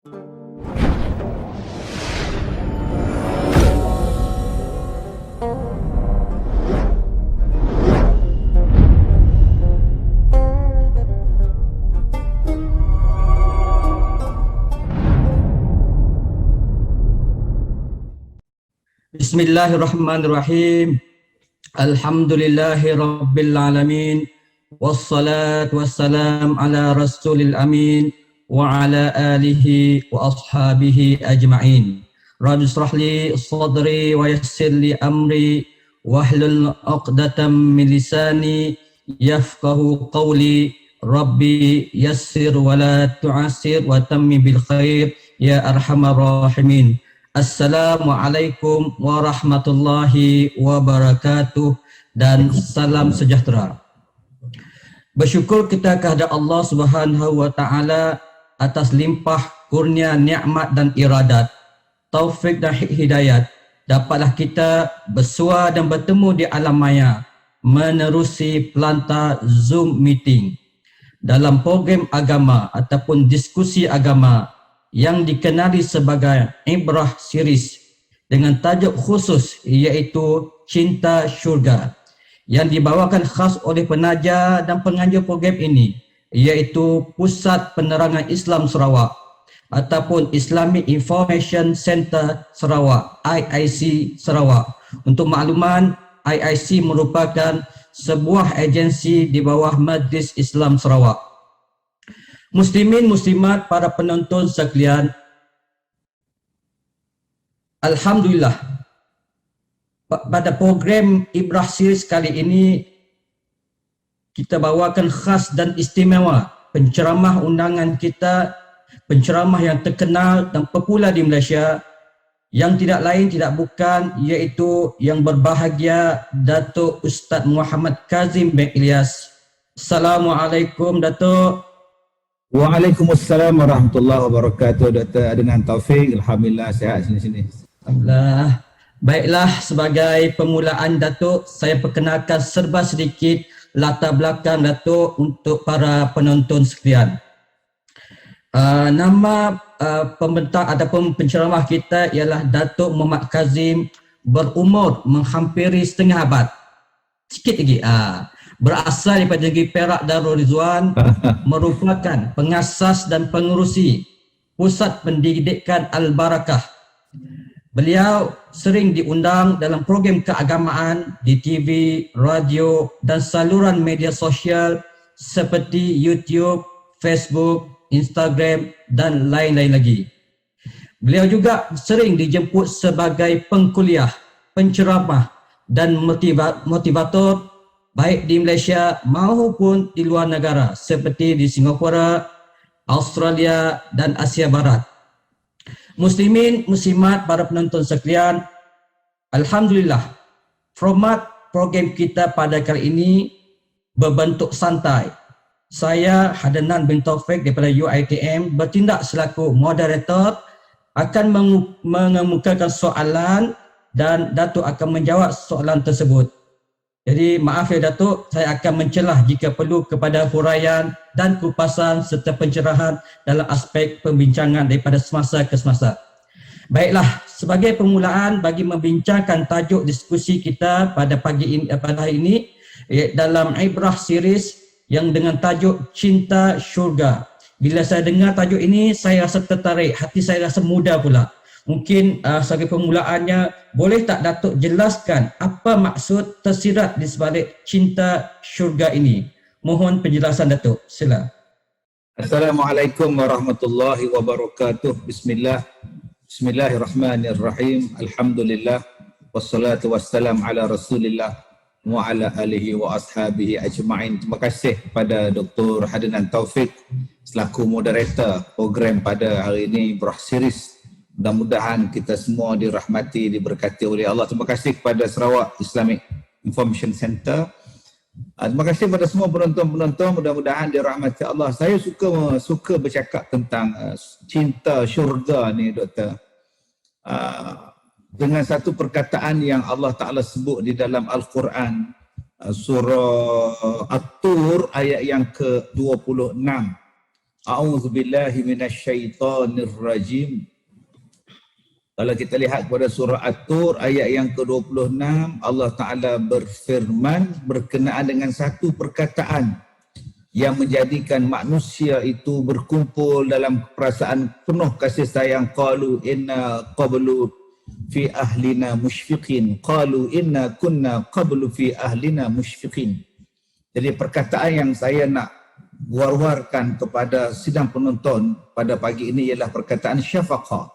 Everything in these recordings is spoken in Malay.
Bismillahirrahmanirrahim. Alhamdulillahi rabbil alamin. Wassalatu wassalam ala rasulil amin wa ala alihi wa ashabihi ajma'in. Rabbi shrah li sadri wa yassir li amri wahlul 'uqdatam min lisani yafqahu qawli. Rabbi yassir wa la tu'assir wa tammi bil khair ya arhamar rahimin. Assalamualaikum warahmatullahi wabarakatuh dan salam sejahtera. Bersyukur kita kepada Allah Subhanahu wa taala atas limpah kurnia nikmat dan iradat, taufik dan hidayat. Dapatlah kita bersua dan bertemu di alam maya menerusi pelantar Zoom meeting dalam program agama ataupun diskusi agama yang dikenali sebagai Ibrah Series dengan tajuk khusus iaitu Cinta Syurga yang dibawakan khas oleh penaja dan penganjur program ini iaitu Pusat Penerangan Islam Sarawak ataupun Islamic Information Center Sarawak, IIC Sarawak. Untuk makluman, IIC merupakan sebuah agensi di bawah Majlis Islam Sarawak. Muslimin muslimat, para penonton sekalian, alhamdulillah pada program Ibrah Series kali ini kita bawakan khas dan istimewa penceramah undangan kita, penceramah yang terkenal dan popular di Malaysia, yang tidak lain tidak bukan iaitu yang berbahagia Datuk Ustaz Muhammad Kazim bin Ilyas. Assalamualaikum Datuk. Waalaikumsalam warahmatullahi wabarakatuh. Dr. Adnan Taufik, alhamdulillah sihat sini-sini. Alhamdulillah. Baiklah, sebagai permulaan Datuk, saya perkenalkan serba sedikit latar belakang Datuk untuk para penonton sekalian. Nama pembentang ataupun penceramah kita ialah Datuk Muhammad Kazim, berumur menghampiri setengah abad. Sikit lagi. Berasal daripada negeri Perak Darul Rizwan, merupakan pengasas dan pengerusi Pusat Pendidikan Al-Barakah. Beliau sering diundang dalam program keagamaan di TV, radio dan saluran media sosial seperti YouTube, Facebook, Instagram dan lain-lain lagi. Beliau juga sering dijemput sebagai pengkuliah, penceramah dan motivator baik di Malaysia maupun di luar negara seperti di Singapura, Australia dan Asia Barat. Muslimin, muslimat, para penonton sekalian, alhamdulillah format program kita pada kali ini berbentuk santai. Saya Adnan bin Taufik daripada UiTM bertindak selaku moderator, akan mengemukakan soalan dan Datuk akan menjawab soalan tersebut. Jadi maaf ya Datuk, saya akan mencelah jika perlu kepada huraian dan kupasan serta pencerahan dalam aspek pembincangan daripada semasa ke semasa. Baiklah, sebagai permulaan bagi membincangkan tajuk diskusi kita pada pada hari ini dalam Ibrah Series yang dengan tajuk Cinta Syurga. Bila saya dengar tajuk ini, saya rasa tertarik, hati saya rasa muda pula. Mungkin sebagai permulaannya, boleh tak Datuk jelaskan apa maksud tersirat di sebalik Cinta Syurga ini? Mohon penjelasan Datuk. Sila. Assalamualaikum warahmatullahi wabarakatuh. Bismillahirrahmanirrahim. Alhamdulillah. Wassalatu wassalam ala rasulillah wa ala alihi wa ashabihi ajma'in. Terima kasih kepada Dr. Adnan Taufik selaku moderator program pada hari ini, Ibrah Series. Mudah-mudahan kita semua dirahmati, diberkati oleh Allah. Terima kasih kepada Sarawak Islamic Information Center. Terima kasih kepada semua penonton-penonton, mudah-mudahan dirahmati Allah. Saya suka bercakap tentang cinta syurga ni, Doktor. Dengan satu perkataan yang Allah Ta'ala sebut di dalam Al-Quran, surah At-Tur ayat yang ke-26. A'udzubillahi minasyaitonirrajim. Kalau kita lihat pada surah At-Tur ayat yang ke-26, Allah Ta'ala berfirman berkenaan dengan satu perkataan yang menjadikan manusia itu berkumpul dalam perasaan penuh kasih sayang. Qalu inna qablu fi ahlina musyfiqin. Qalu inna kunna qablu fi ahlina musyfiqin. Jadi perkataan yang saya nak war-warkan kepada sidang penonton pada pagi ini ialah perkataan syafaqah,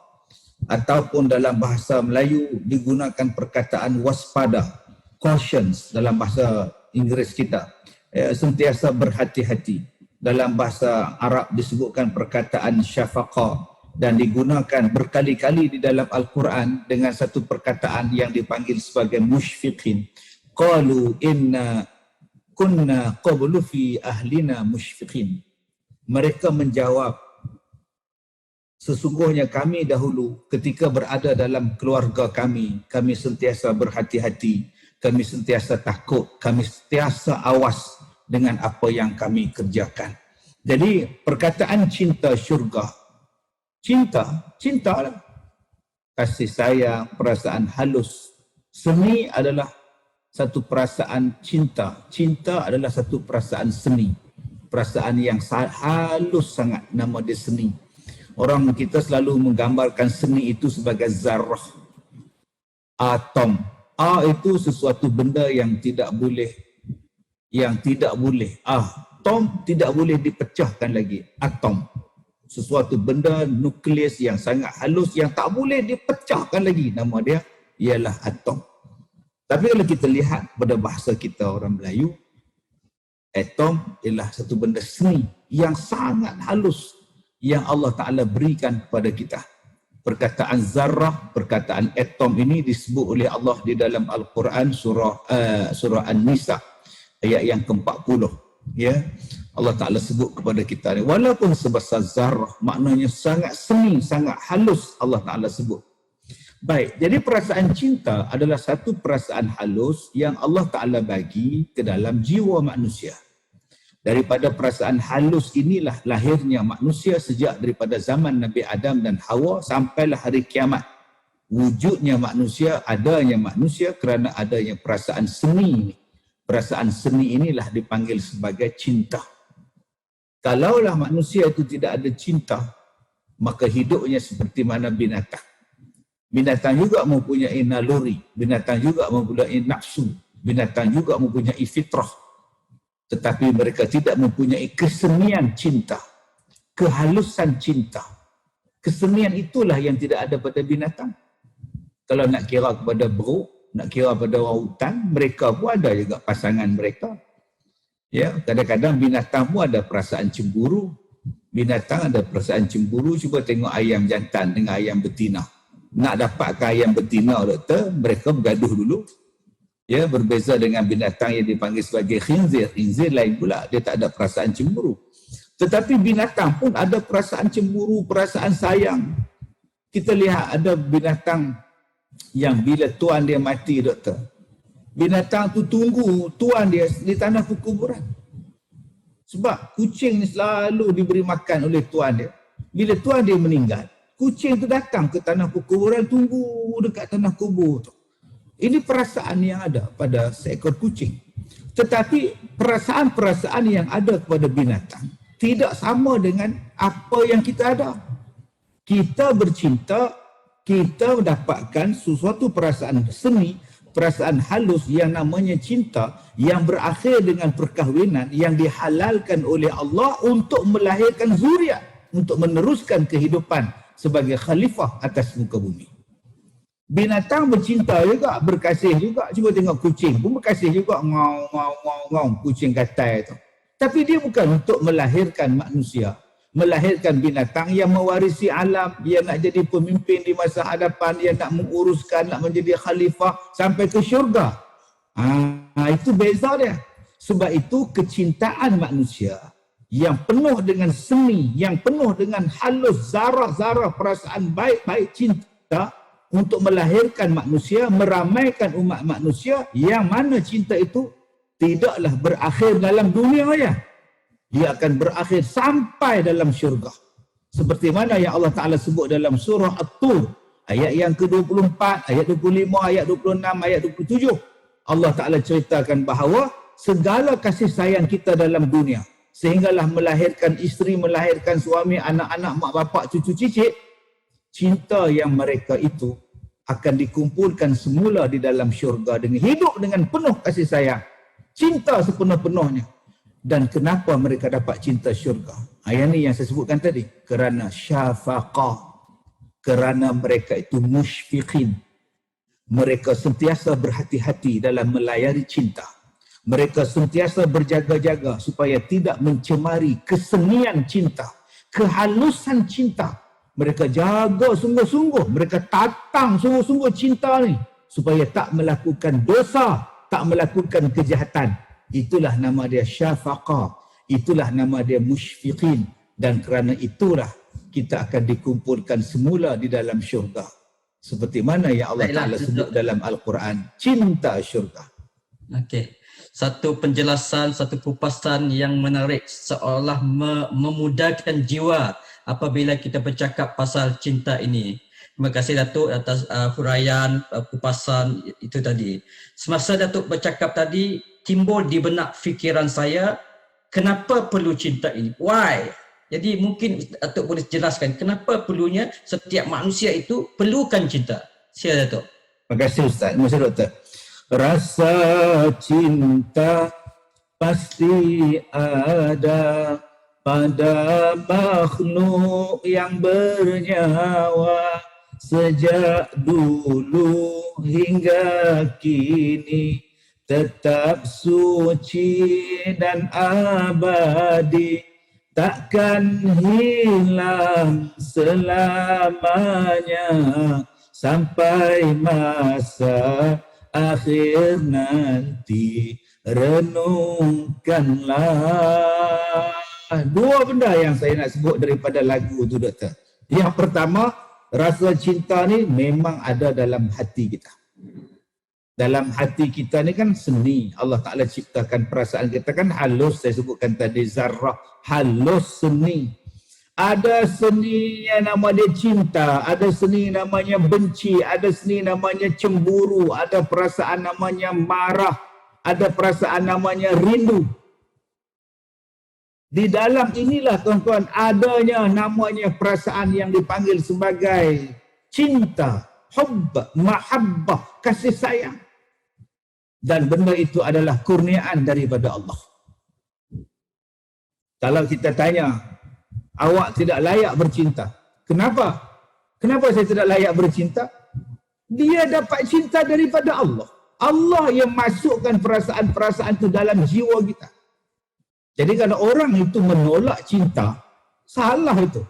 ataupun dalam bahasa Melayu digunakan perkataan waspada, cautions dalam bahasa Inggeris kita, sentiasa berhati-hati. Dalam bahasa Arab disebutkan perkataan syafaqah dan digunakan berkali-kali di dalam Al-Quran dengan satu perkataan yang dipanggil sebagai musyfiqin. Qalu inna kunna qablu fi ahlina musyfiqin. Mereka menjawab, sesungguhnya kami dahulu ketika berada dalam keluarga kami sentiasa berhati-hati, kami sentiasa takut, kami sentiasa awas dengan apa yang kami kerjakan. Jadi perkataan cinta syurga, cintalah, kasih sayang, perasaan halus. Seni adalah satu perasaan cinta. Cinta adalah satu perasaan seni. Perasaan yang halus sangat, nama dia seni. Orang kita selalu menggambarkan seni itu sebagai zarah, atom. Itu sesuatu benda yang tidak boleh. Atom tidak boleh dipecahkan lagi. Atom. Sesuatu benda nukleus yang sangat halus yang tak boleh dipecahkan lagi. Nama dia ialah atom. Tapi kalau kita lihat pada bahasa kita orang Melayu, atom ialah satu benda seni yang sangat halus yang Allah Ta'ala berikan kepada kita. Perkataan zarrah, perkataan atom ini disebut oleh Allah di dalam Al-Quran surah An-Nisa ayat yang ke-40. Ya, Allah Ta'ala sebut kepada kita ni, walaupun sebesar zarrah, maknanya sangat seni, sangat halus Allah Ta'ala sebut. Baik, jadi perasaan cinta adalah satu perasaan halus yang Allah Ta'ala bagi ke dalam jiwa manusia. Daripada perasaan halus inilah lahirnya manusia sejak daripada zaman Nabi Adam dan Hawa sampailah hari kiamat. Wujudnya manusia, adanya manusia kerana adanya perasaan seni ini. Perasaan seni inilah dipanggil sebagai cinta. Kalaulah manusia itu tidak ada cinta, maka hidupnya seperti mana binatang. Binatang juga mempunyai naluri, binatang juga mempunyai nafsu, binatang juga mempunyai fitrah. Tetapi mereka tidak mempunyai kesenian cinta, kehalusan cinta. Kesenian itulah yang tidak ada pada binatang. Kalau nak kira kepada buruk, nak kira pada orang hutan, mereka pun ada juga pasangan mereka. Ya, kadang-kadang binatang pun ada perasaan cemburu. Binatang ada perasaan cemburu, cuba tengok ayam jantan dengan ayam betina. Nak dapatkan ayam betina, doktor, mereka bergaduh dulu. Ya, berbeza dengan binatang yang dipanggil sebagai khinzir. Khinzir lain pula, dia tak ada perasaan cemburu. Tetapi binatang pun ada perasaan cemburu, perasaan sayang. Kita lihat ada binatang yang bila tuan dia mati, doktor, binatang tu tunggu tuan dia di tanah perkuburan. Sebab kucing ni selalu diberi makan oleh tuan dia. Bila tuan dia meninggal, kucing tu datang ke tanah perkuburan, tunggu dekat tanah kubur tu. Ini perasaan yang ada pada seekor kucing. Tetapi perasaan-perasaan yang ada kepada binatang tidak sama dengan apa yang kita ada. Kita bercinta, kita mendapatkan sesuatu perasaan seni, perasaan halus yang namanya cinta yang berakhir dengan perkahwinan yang dihalalkan oleh Allah untuk melahirkan zuriat, untuk meneruskan kehidupan sebagai khalifah atas muka bumi. Binatang bercinta juga, berkasih juga. Cuba tengok kucing pun berkasih juga, ngau, kucing gatai tu. Tapi dia bukan untuk melahirkan manusia, melahirkan binatang yang mewarisi alam, yang nak jadi pemimpin di masa hadapan, yang nak menguruskan, nak menjadi khalifah sampai ke syurga. Itu beza dia. Sebab itu kecintaan manusia yang penuh dengan seni, yang penuh dengan halus, zarah-zarah perasaan baik-baik cinta untuk melahirkan manusia, meramaikan umat manusia, yang mana cinta itu tidaklah berakhir dalam dunia ya. Dia akan berakhir sampai dalam syurga. Seperti mana yang Allah Ta'ala sebut dalam surah At-Tur, ayat yang ke-24, ayat 25, ayat 26, ayat 27. Allah Ta'ala ceritakan bahawa segala kasih sayang kita dalam dunia, sehinggalah melahirkan isteri, melahirkan suami, anak-anak, mak bapak, cucu cicit, cinta yang mereka itu akan dikumpulkan semula di dalam syurga dengan hidup dengan penuh kasih sayang. Cinta sepenuh-penuhnya. Dan kenapa mereka dapat cinta syurga? Ayat ni yang saya sebutkan tadi. Kerana syafaqah. Kerana mereka itu musyfiqin. Mereka sentiasa berhati-hati dalam melayari cinta. Mereka sentiasa berjaga-jaga supaya tidak mencemari kesenian cinta, kehalusan cinta. Mereka jaga sungguh-sungguh, mereka tatang sungguh-sungguh cinta ni supaya tak melakukan dosa, tak melakukan kejahatan. Itulah nama dia syafaqah, itulah nama dia musyfiqin, dan kerana itulah kita akan dikumpulkan semula di dalam syurga. Seperti mana yang Allah Ta'ala sebut dalam Al-Quran, cinta syurga. Okey. Satu penjelasan, satu kupasan yang menarik, seolah memudahkan jiwa apabila kita bercakap pasal cinta ini. Terima kasih Datuk atas huraian kupasan itu tadi. Semasa Datuk bercakap tadi, timbul di benak fikiran saya, kenapa perlu cinta ini? Why? Jadi mungkin Datuk boleh jelaskan kenapa perlunya setiap manusia itu perlukan cinta. Sila Datuk. Terima kasih Ustaz. Terima kasih Doktor. Rasa cinta pasti ada pada makhluk yang bernyawa, sejak dulu hingga kini tetap suci dan abadi, takkan hilang selamanya sampai masa akhir nanti. Renungkanlah. Dua benda yang saya nak sebut daripada lagu tu Doktor. Yang pertama, rasa cinta ni memang ada dalam hati kita. Dalam hati kita ni kan seni. Allah Ta'ala ciptakan perasaan kita kan halus. Saya sebutkan tadi zarrah. Halus seni. Ada seni yang nama dia cinta. Ada seni namanya benci. Ada seni namanya cemburu. Ada perasaan namanya marah. Ada perasaan namanya rindu. Di dalam inilah tuan-tuan adanya namanya perasaan yang dipanggil sebagai cinta, hubb, mahabbah, kasih sayang. Dan benda itu adalah kurniaan daripada Allah. Kalau kita tanya, awak tidak layak bercinta. Kenapa? Kenapa saya tidak layak bercinta? Dia dapat cinta daripada Allah. Allah yang masukkan perasaan-perasaan itu dalam jiwa kita. Jadi kalau orang itu menolak cinta, salah itu.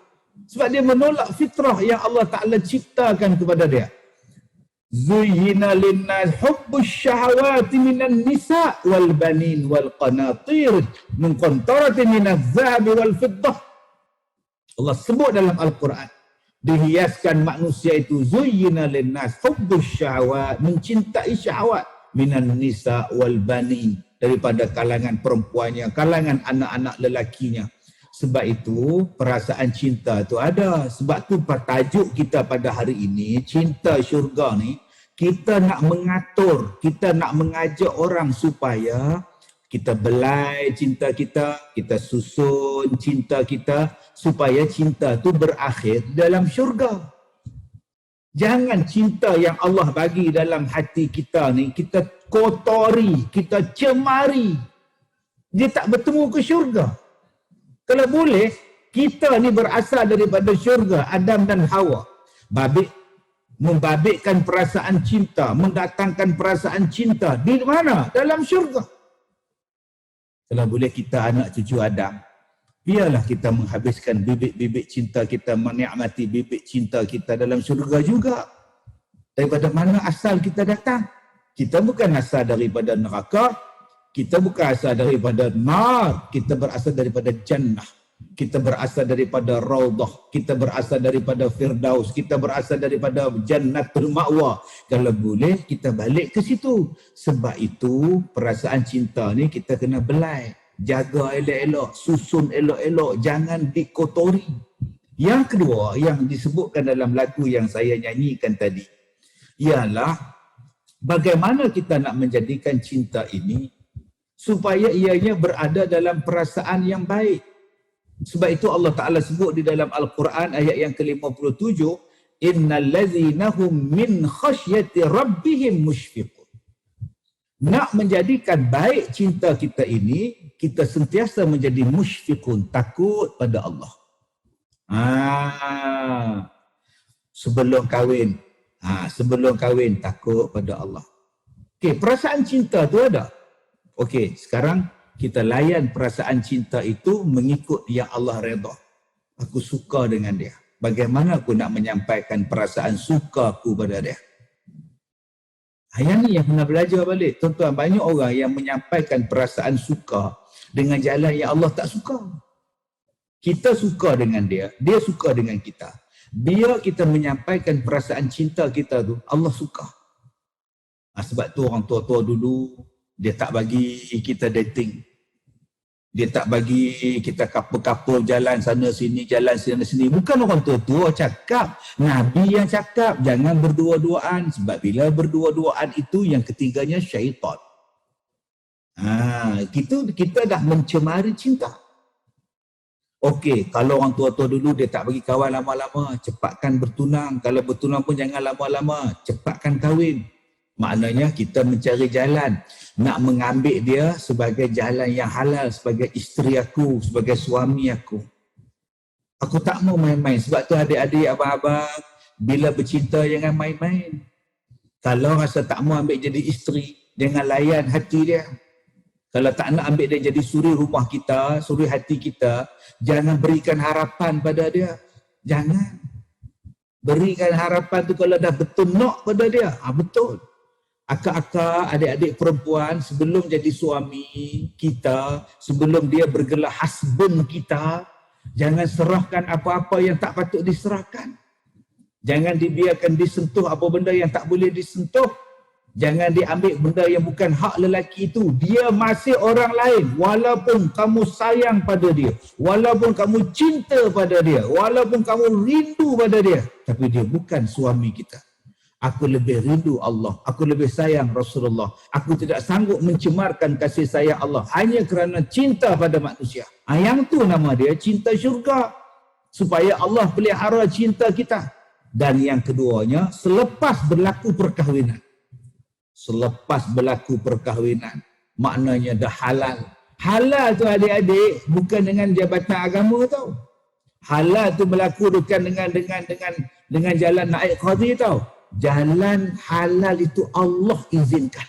Sebab dia menolak fitrah yang Allah Ta'ala ciptakan kepada dia. Zuyyina linnas hubbus syahawati minan nisa' wal banin wal qanatir min qantarati minaz zahabi wal fiddah. Allah sebut dalam Al-Quran. Dihiaskan manusia itu zuyyina linnas hubbus syahawat, mencintai syahwat minan nisa' wal banin, daripada kalangan perempuannya, kalangan anak-anak lelakinya. Sebab itu perasaan cinta itu ada. Sebab tu tajuk kita pada hari ini, cinta syurga ni, kita nak mengatur, kita nak mengajak orang supaya kita belai cinta kita susun cinta kita, supaya cinta tu berakhir dalam syurga. Jangan cinta yang Allah bagi dalam hati kita ni, kita kotori, kita cemari. Dia tak bertemu ke syurga. Kalau boleh, kita ni berasal daripada syurga, Adam dan Hawa. Membabitkan perasaan cinta, mendatangkan perasaan cinta. Di mana? Dalam syurga. Kalau boleh kita anak cucu Adam, biarlah kita menghabiskan bibit-bibit cinta kita, menikmati bibit cinta kita dalam syurga juga. Daripada mana asal kita datang? Kita bukan asal daripada neraka, kita bukan asal daripada nar, kita berasal daripada jannah. Kita berasal daripada raudah, kita berasal daripada firdaus, kita berasal daripada jannatul ma'wa. Kalau boleh kita balik ke situ. Sebab itu perasaan cinta ni kita kena belai. jaga elok-elok, susun elok-elok, jangan dikotori. Yang kedua yang disebutkan dalam lagu yang saya nyanyikan tadi ialah bagaimana kita nak menjadikan cinta ini supaya ianya berada dalam perasaan yang baik. Sebab itu Allah Ta'ala sebut di dalam Al-Quran ayat yang ke-57, innal ladzina hum min khasyati rabbihim mushfiqun. Nak menjadikan baik cinta kita ini, kita sentiasa menjadi mushfiqun, takut pada Allah. Sebelum kahwin takut pada Allah. Okey, perasaan cinta tu ada. Okey, sekarang kita layan perasaan cinta itu mengikut yang Allah redha. Aku suka dengan dia. Bagaimana aku nak menyampaikan perasaan suka aku pada dia? Yang ni yang kena belajar balik. Tuan-tuan, banyak orang yang menyampaikan perasaan suka dengan jalan yang Allah tak suka. Kita suka dengan dia, dia suka dengan kita. Biar kita menyampaikan perasaan cinta kita tu, Allah suka. Sebab tu orang tua-tua dulu, dia tak bagi kita dating. Dia tak bagi kita couple-couple jalan sana sini, jalan sana sini. Bukan orang tua-tua cakap. Nabi yang cakap, jangan berdua-duaan. Sebab bila berdua-duaan itu, yang ketiganya syaitan. Kita dah mencemari cinta. Okey, kalau orang tua-tua dulu dia tak bagi kawan lama-lama, cepatkan bertunang. Kalau bertunang pun jangan lama-lama, cepatkan kahwin. Maknanya kita mencari jalan nak mengambil dia sebagai jalan yang halal, sebagai isteri aku, sebagai suami aku. Aku tak mau main-main. Sebab tu adik-adik, abang-abang, bila bercinta jangan main-main. Kalau rasa tak mau ambil jadi isteri, jangan layan hati dia. Kalau tak nak ambil dia jadi suri rumah kita, suri hati kita, jangan berikan harapan pada dia. Jangan. Berikan harapan tu kalau dah betul nak pada dia. Betul. Akak-akak, adik-adik perempuan, sebelum jadi suami kita, sebelum dia bergelar husband kita, jangan serahkan apa-apa yang tak patut diserahkan. Jangan dibiarkan disentuh apa benda yang tak boleh disentuh. Jangan diambil benda yang bukan hak lelaki itu. Dia masih orang lain. Walaupun kamu sayang pada dia, walaupun kamu cinta pada dia, walaupun kamu rindu pada dia, tapi dia bukan suami kita. Aku lebih rindu Allah. Aku lebih sayang Rasulullah. Aku tidak sanggup mencemarkan kasih sayang Allah hanya kerana cinta pada manusia. Yang tu nama dia cinta syurga. Supaya Allah pelihara cinta kita. Dan yang keduanya, selepas berlaku perkahwinan. Selepas berlaku perkahwinan, maknanya dah halal. Halal tu adik-adik bukan dengan jabatan agama tau. Halal tu berlaku bukan dengan jalan naik qadhi tau. Jalan halal itu Allah izinkan.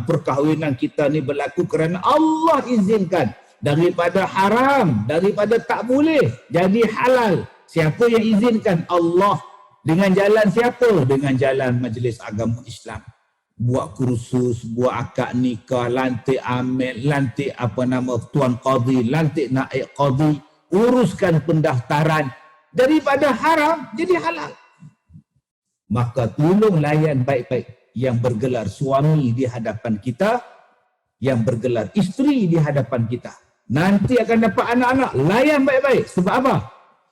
Perkahwinan kita ni berlaku kerana Allah izinkan. Daripada haram, daripada tak boleh, jadi halal. Siapa yang izinkan? Allah. Dengan jalan siapa? Dengan jalan Majlis Agama Islam. Buat kursus, buat akad nikah, lantik amil, lantik tuan qadhi, lantik naik qadhi, uruskan pendaftaran. Daripada haram jadi halal. Maka tolong layan baik-baik yang bergelar suami di hadapan kita, yang bergelar isteri di hadapan kita. Nanti akan dapat anak-anak, layan baik-baik. Sebab apa?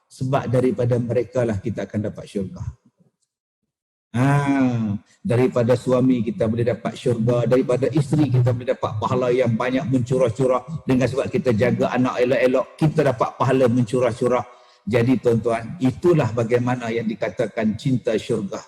Sebab daripada mereka lah kita akan dapat syurga. Daripada suami kita boleh dapat syurga, daripada isteri kita boleh dapat pahala yang banyak mencurah-curah. Dengan sebab kita jaga anak elok-elok, kita dapat pahala mencurah-curah. Jadi tuan-tuan, itulah bagaimana yang dikatakan cinta syurga.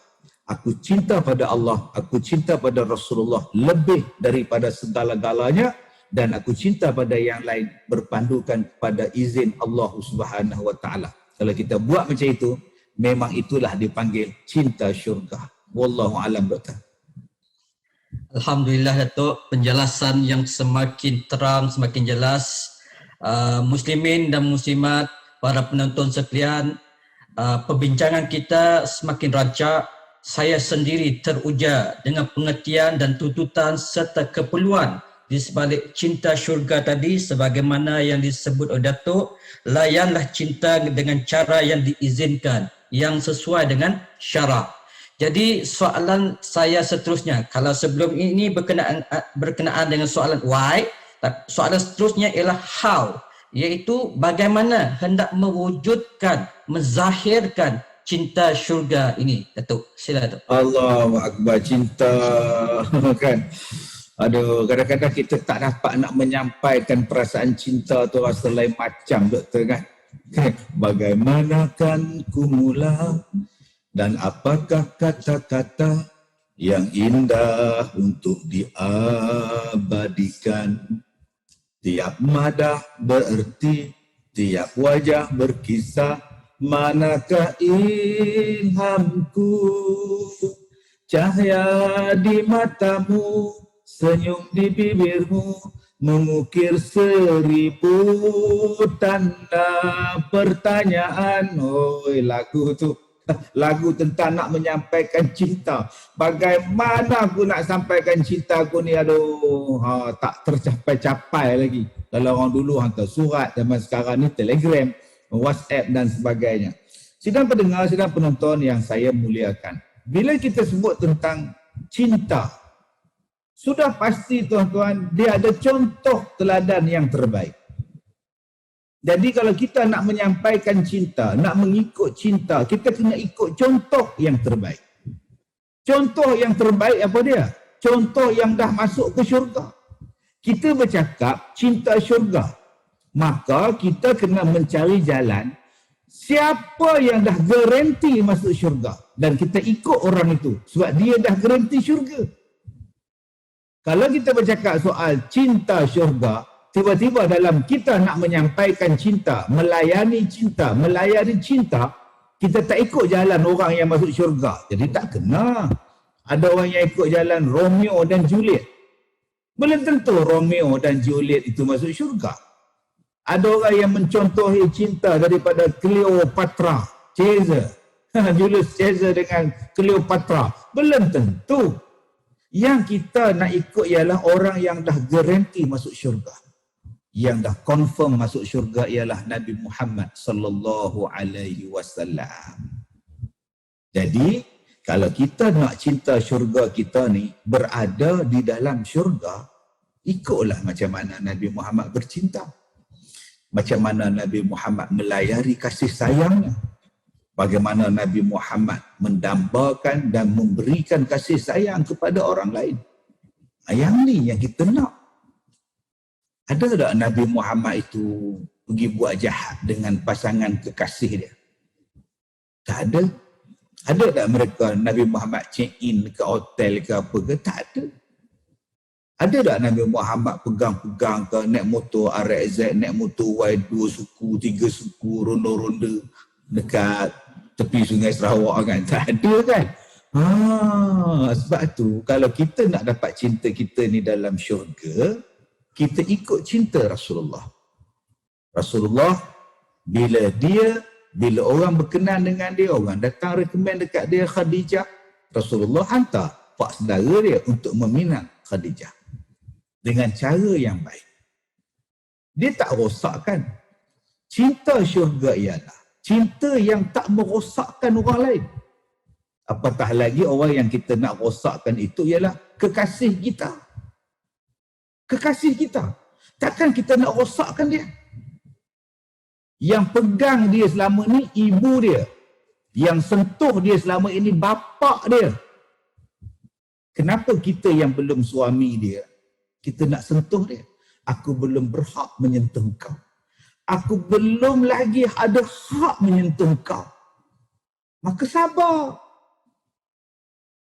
Aku cinta pada Allah, aku cinta pada Rasulullah lebih daripada segala-galanya, dan aku cinta pada yang lain berpandukan pada izin Allah Subhanahu wa taala. Kalau kita buat macam itu, memang itulah dipanggil cinta syurga. Wallahu a'lam bishawab. Alhamdulillah Datuk, penjelasan yang semakin terang, semakin jelas. Muslimin dan muslimat, para penonton sekalian, perbincangan kita semakin rancak. Saya sendiri teruja dengan pengertian dan tuntutan serta keperluan di sebalik cinta syurga tadi, sebagaimana yang disebut oleh Datuk. Layanlah cinta dengan cara yang diizinkan, yang sesuai dengan syarak. Jadi soalan saya seterusnya, kalau sebelum ini berkenaan dengan soalan why, Soalan seterusnya ialah how, iaitu bagaimana hendak mewujudkan, menzahirkan cinta syurga ini. Datuk, sila Datuk. Allahu Akbar, cinta kan. Aduh, kadang-kadang kita tak dapat nak menyampaikan perasaan cinta tu rasa lain macam, doktor kan. Bagaimanakah ku mula dan apakah kata-kata yang indah untuk diabadikan. Tiap madah bererti, tiap wajah berkisah, manakah ilhamku, cahaya di matamu, senyum di bibirmu, mengukir 1000 tanda pertanyaan. Oi, lagu tu, lagu tentang nak menyampaikan cinta. Bagaimana aku nak sampaikan cinta aku ni, aduh, tak tercapai-capai lagi. Kalau orang dulu hantar surat, zaman sekarang ni telegram, WhatsApp dan sebagainya. Sidang pendengar, sidang penonton yang saya muliakan, bila kita sebut tentang cinta, sudah pasti tuan-tuan, dia ada contoh teladan yang terbaik. Jadi kalau kita nak menyampaikan cinta, nak mengikut cinta, kita kena ikut contoh yang terbaik. Contoh yang terbaik apa dia? Contoh yang dah masuk ke syurga. Kita bercakap cinta syurga, maka kita kena mencari jalan siapa yang dah garanti masuk syurga. Dan kita ikut orang itu sebab dia dah garanti syurga. Kalau kita bercakap soal cinta syurga, tiba-tiba dalam kita nak menyampaikan cinta, melayani cinta, kita tak ikut jalan orang yang masuk syurga. Jadi tak kena. Ada orang yang ikut jalan Romeo dan Juliet. Belum tentu Romeo dan Juliet itu masuk syurga. Ada orang yang mencontohi cinta daripada Cleopatra, Caesar, Julius Caesar dengan Cleopatra. Belum tentu. Yang kita nak ikut ialah orang yang dah garanti masuk syurga. Yang dah confirm masuk syurga ialah Nabi Muhammad sallallahu alaihi wasallam. Jadi, kalau kita nak cinta syurga kita ni berada di dalam syurga, ikutlah macam mana Nabi Muhammad bercinta. Macam mana Nabi Muhammad melayari kasih sayangnya. Bagaimana Nabi Muhammad mendambakan dan memberikan kasih sayang kepada orang lain. Yang ni yang kita nak. Ada tak Nabi Muhammad itu pergi buat jahat dengan pasangan kekasih dia? Tak ada. Ada tak mereka Nabi Muhammad check in ke hotel ke apa ke? Tak ada. Ada tak Nabi Muhammad pegang-pegang ke naik motor RXZ, naik motor Y 2 suku, 3 suku, ronda-ronda dekat tepi Sungai Sarawak kan? Tak ada kan? Sebab tu kalau kita nak dapat cinta kita ni dalam syurga, kita ikut cinta Rasulullah. Rasulullah bila orang berkenan dengan dia, orang datang rekomen dekat dia Khadijah, Rasulullah hantar pak saudara dia untuk meminang Khadijah dengan cara yang baik. Dia tak rosakkan. Cinta syurga ialah cinta yang tak merosakkan orang lain. Apatah lagi orang yang kita nak rosakkan itu ialah kekasih kita. Kekasih kita. Takkan kita nak rosakkan dia. Yang pegang dia selama ni ibu dia. Yang sentuh dia selama ini bapa dia. Kenapa kita yang belum suami dia, kita nak sentuh dia? Aku belum berhak menyentuh kau. Aku belum lagi ada hak menyentuh kau. Maka sabar.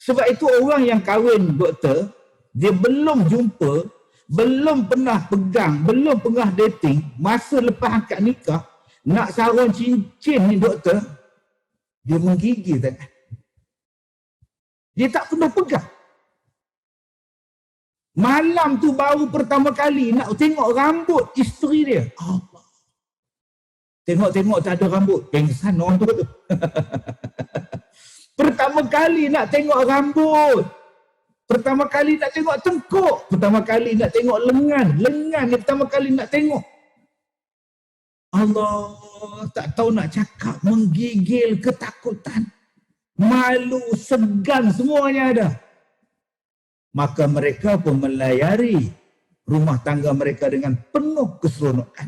Sebab itu orang yang kahwin, doktor, dia belum jumpa, belum pernah pegang, belum pernah dating, masa lepas akad nikah, nak sarung cincin ni doktor, dia menggigil tangan. Dia tak pernah pegang. Malam tu baru pertama kali nak tengok rambut isteri dia. Allah. Tengok-tengok tak ada rambut. Pengsan orang tu. Pertama kali nak tengok rambut. Pertama kali nak tengok tengkuk. Pertama kali nak tengok lengan. Lengan ni pertama kali nak tengok. Allah, tak tahu nak cakap. Menggigil, ketakutan. Malu, segan, semuanya ada. Maka mereka pun melayari rumah tangga mereka dengan penuh keseronokan.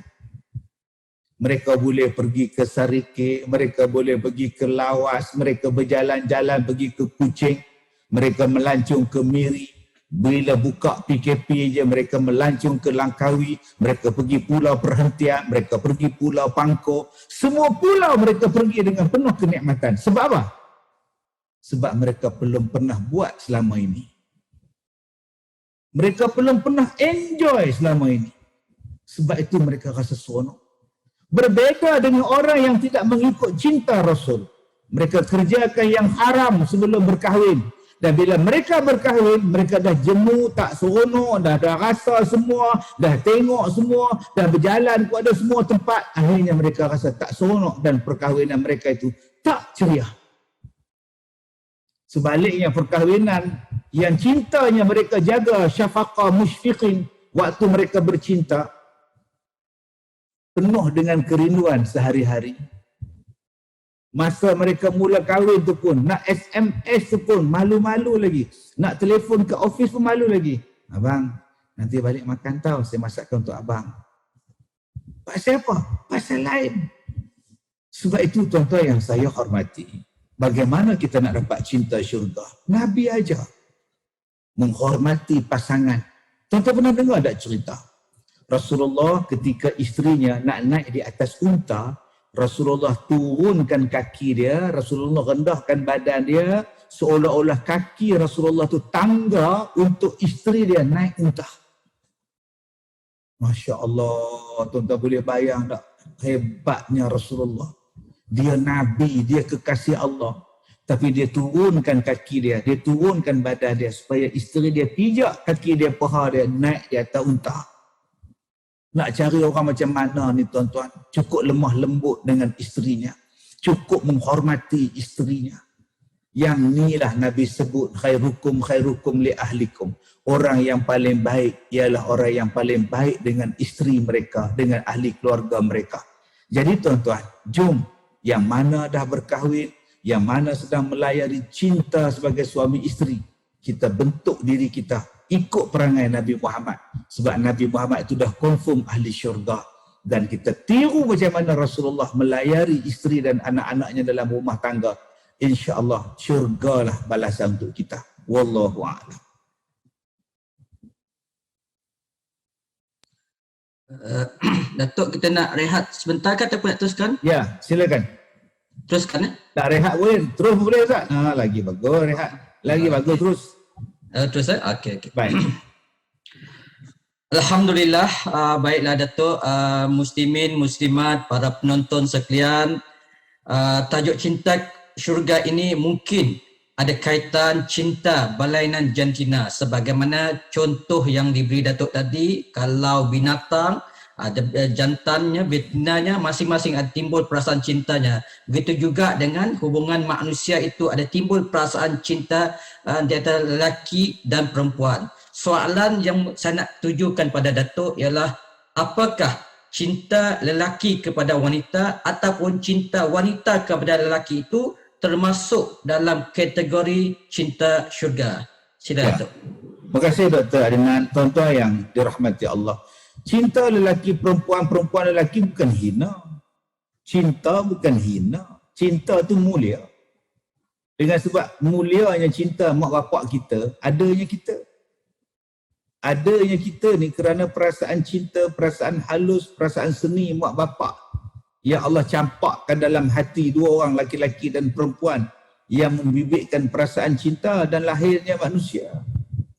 Mereka boleh pergi ke Sarike, mereka boleh pergi ke Lawas, mereka berjalan-jalan pergi ke Kuching, mereka melancung ke Miri. Bila buka PKP je, mereka melancung ke Langkawi, mereka pergi pulau perhentian, mereka pergi pulau Pangkor. Semua pulau mereka pergi dengan penuh kenikmatan. Sebab apa? Sebab mereka belum pernah buat selama ini. Mereka belum pernah enjoy selama ini. Sebab itu mereka rasa seronok. Berbeza dengan orang yang tidak mengikut cinta Rasul. Mereka kerjakan yang haram sebelum berkahwin. Dan bila mereka berkahwin, mereka dah jemu, tak seronok, dah rasa semua, dah tengok semua, dah berjalan kepada semua tempat. Akhirnya mereka rasa tak seronok dan perkahwinan mereka itu tak ceria. Sebaliknya perkahwinan yang cintanya mereka jaga syafaqah musyfiqin waktu mereka bercinta, penuh dengan kerinduan sehari-hari. Masa mereka mula kahwin tu pun, nak SMS tu pun malu-malu lagi. Nak telefon ke office pun malu lagi. Abang, nanti balik makan tau, saya masakkan untuk abang. Pasal apa? Pasal lain. Sebab itu tuan-tuan yang saya hormati, bagaimana kita nak dapat cinta syurga? Nabi aja menghormati pasangan. Tuan-tuan pernah dengar tak cerita? Rasulullah ketika isterinya nak naik di atas unta, Rasulullah turunkan kaki dia, Rasulullah rendahkan badan dia, seolah-olah kaki Rasulullah tu tangga untuk isteri dia naik unta. Masya Allah, tuan-tuan boleh bayang tak hebatnya Rasulullah. Dia Nabi, dia kekasih Allah. Tapi dia turunkan kaki dia turunkan badan dia supaya isteri dia pijak kaki dia, paha dia naik di atas unta. Nak cari orang macam mana ni tuan-tuan? Cukup lemah lembut dengan isterinya. Cukup menghormati isterinya. Yang inilah Nabi sebut khairukum li ahlikum. Orang yang paling baik ialah orang yang paling baik dengan isteri mereka, dengan ahli keluarga mereka. Jadi tuan-tuan, jom yang mana dah berkahwin, yang mana sedang melayari cinta sebagai suami isteri, kita bentuk diri kita ikut perangai Nabi Muhammad. Sebab Nabi Muhammad itu dah confirm ahli syurga. Dan kita tiru macam mana Rasulullah melayari isteri dan anak-anaknya dalam rumah tangga. InsyaAllah syurgalah balasan untuk kita. Wallahu a'lam. Datuk, kita nak rehat sebentar kan ataupun nak teruskan? Ya, silakan. Teruskan. Tak rehat boleh. Terus boleh Ustaz? Lagi bagus rehat. Lagi bagus terus. Terus okey. Baik. Alhamdulillah, baiklah Datuk, muslimin, muslimat, para penonton sekalian, tajuk cinta syurga ini mungkin ada kaitan cinta berlainan jantina sebagaimana contoh yang diberi Datuk tadi. Kalau binatang ada jantannya, betinanya, masing-masing ada timbul perasaan cintanya. Begitu juga dengan hubungan manusia itu ada timbul perasaan cinta di antara lelaki dan perempuan. Soalan yang saya nak tujukan pada Datuk ialah apakah cinta lelaki kepada wanita ataupun cinta wanita kepada lelaki itu termasuk dalam kategori cinta syurga? Sila Datuk. Terima kasih Dr. Adnan. Tuan-tuan yang dirahmati Allah, cinta lelaki perempuan, perempuan lelaki bukan hina. Cinta bukan hina. Cinta tu mulia. Dengan sebab mulianya cinta mak bapak kita, adanya kita. Adanya kita ni kerana perasaan cinta, perasaan halus, perasaan seni mak bapak yang Allah campakkan dalam hati dua orang, laki-laki dan perempuan, yang membibitkan perasaan cinta dan lahirnya manusia.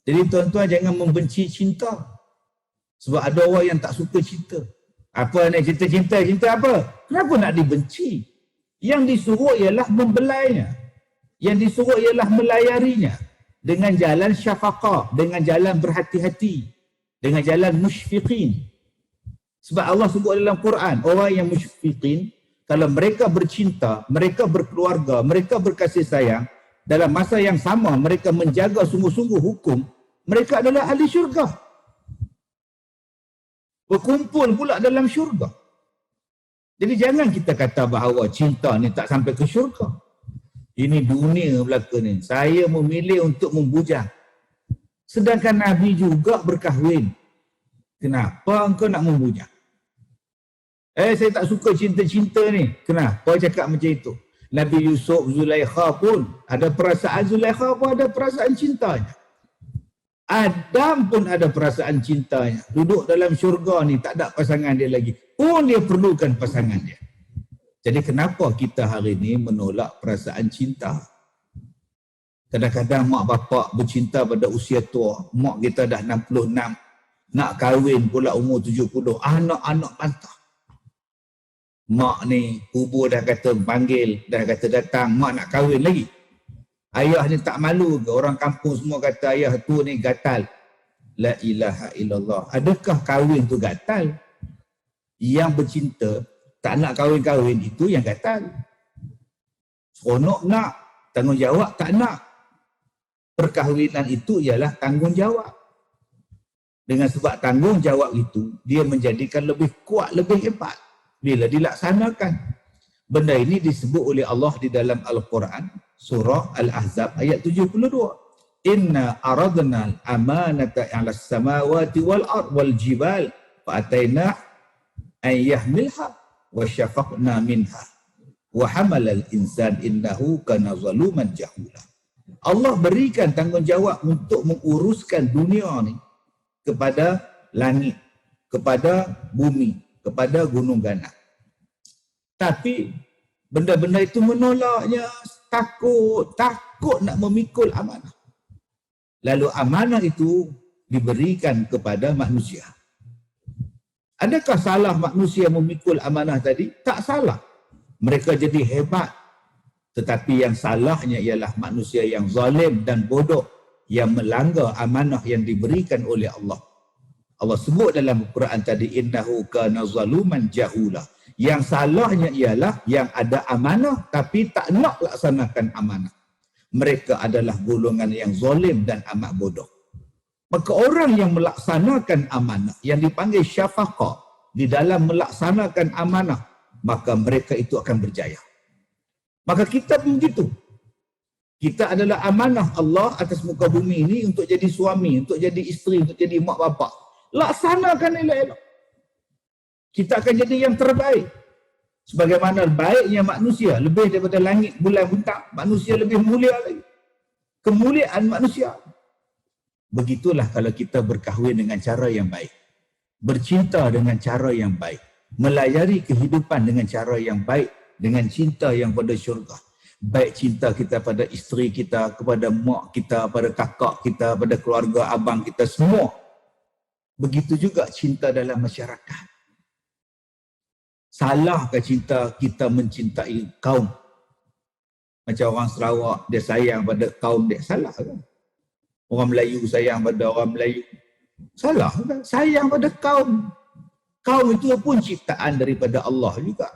Jadi tuan-tuan jangan membenci cinta. Sebab ada orang yang tak suka cinta. Apa ni cinta-cinta? Cinta apa? Kenapa nak dibenci? Yang disuruh ialah membelainya. Yang disuruh ialah melayarinya. Dengan jalan syafaqah, dengan jalan berhati-hati, dengan jalan musyfiqin. Sebab Allah sebut dalam Quran, orang yang musyfiqin, kalau mereka bercinta, mereka berkeluarga, mereka berkasih sayang, dalam masa yang sama mereka menjaga sungguh-sungguh hukum, mereka adalah ahli syurga. Berkumpul pula dalam syurga. Jadi jangan kita kata bahawa cinta ni tak sampai ke syurga. Ini dunia belaka ni. Saya memilih untuk membujang. Sedangkan Nabi juga berkahwin. Kenapa engkau nak membunyah? Saya tak suka cinta-cinta ni. Kenapa cakap macam itu? Nabi Yusuf, Zulaikha pun ada perasaan, Zulaikha pun ada perasaan cintanya. Adam pun ada perasaan cintanya. Duduk dalam syurga ni tak ada pasangan dia lagi. Pun dia perlukan pasangan dia. Jadi kenapa kita hari ni menolak perasaan cinta? Kadang-kadang mak bapak bercinta pada usia tua. Mak kita dah 66. Nak kahwin pula umur 70. Anak-anak bantah. Mak ni, ibu dah kata panggil, dah kata datang, mak nak kahwin lagi. Ayah ni tak malu ke? Orang kampung semua kata ayah tu ni gatal. La ilaha illallah. Adakah kahwin tu gatal? Yang bercinta, tak nak kahwin-kahwin itu yang gatal. Seronok nak, tanggungjawab tak nak. Perkahwinan itu ialah tanggungjawab. Dengan sebab tanggungjawab itu, dia menjadikan lebih kuat, lebih hebat bila dilaksanakan. Benda ini disebut oleh Allah di dalam Al-Quran, surah Al-Ahzab ayat 72. Inna aradna al-amanata 'ala as-samawati wal ard wal jibal fa ataina an yahmilha wa syafaqna minha wa hamala al-insan innahu kana zaluman jahula. Allah berikan tanggungjawab untuk menguruskan dunia ni kepada langit, kepada bumi, kepada gunung ganap. Tapi benda-benda itu menolaknya, takut nak memikul amanah. Lalu amanah itu diberikan kepada manusia. Adakah salah manusia memikul amanah tadi? Tak salah. Mereka jadi hebat. Tetapi yang salahnya ialah manusia yang zalim dan bodoh yang melanggar amanah yang diberikan oleh Allah. Allah sebut dalam Al-Quran tadi, innahu kana zaluman jahula. Yang salahnya ialah yang ada amanah tapi tak nak laksanakan amanah. Mereka adalah golongan yang zalim dan amat bodoh. Maka orang yang melaksanakan amanah, yang dipanggil syafaqah, di dalam melaksanakan amanah, maka mereka itu akan berjaya. Maka kita pun begitu. Kita adalah amanah Allah atas muka bumi ini untuk jadi suami, untuk jadi isteri, untuk jadi mak bapak. Laksanakan elok-elok. Kita akan jadi yang terbaik. Sebagaimana baiknya manusia, lebih daripada langit, bulan, bintang, manusia lebih mulia lagi. Kemuliaan manusia. Begitulah kalau kita berkahwin dengan cara yang baik. Bercinta dengan cara yang baik. Melayari kehidupan dengan cara yang baik. Dengan cinta yang pada syurga. Baik cinta kita pada isteri kita, kepada mak kita, pada kakak kita, pada keluarga abang kita, semua. Begitu juga cinta dalam masyarakat. Salahkah cinta kita mencintai kaum? Macam orang Sarawak, dia sayang pada kaum dia. Salah kan? Orang Melayu sayang pada orang Melayu. Salah kan? Sayang pada kaum. Kaum itu pun ciptaan daripada Allah juga.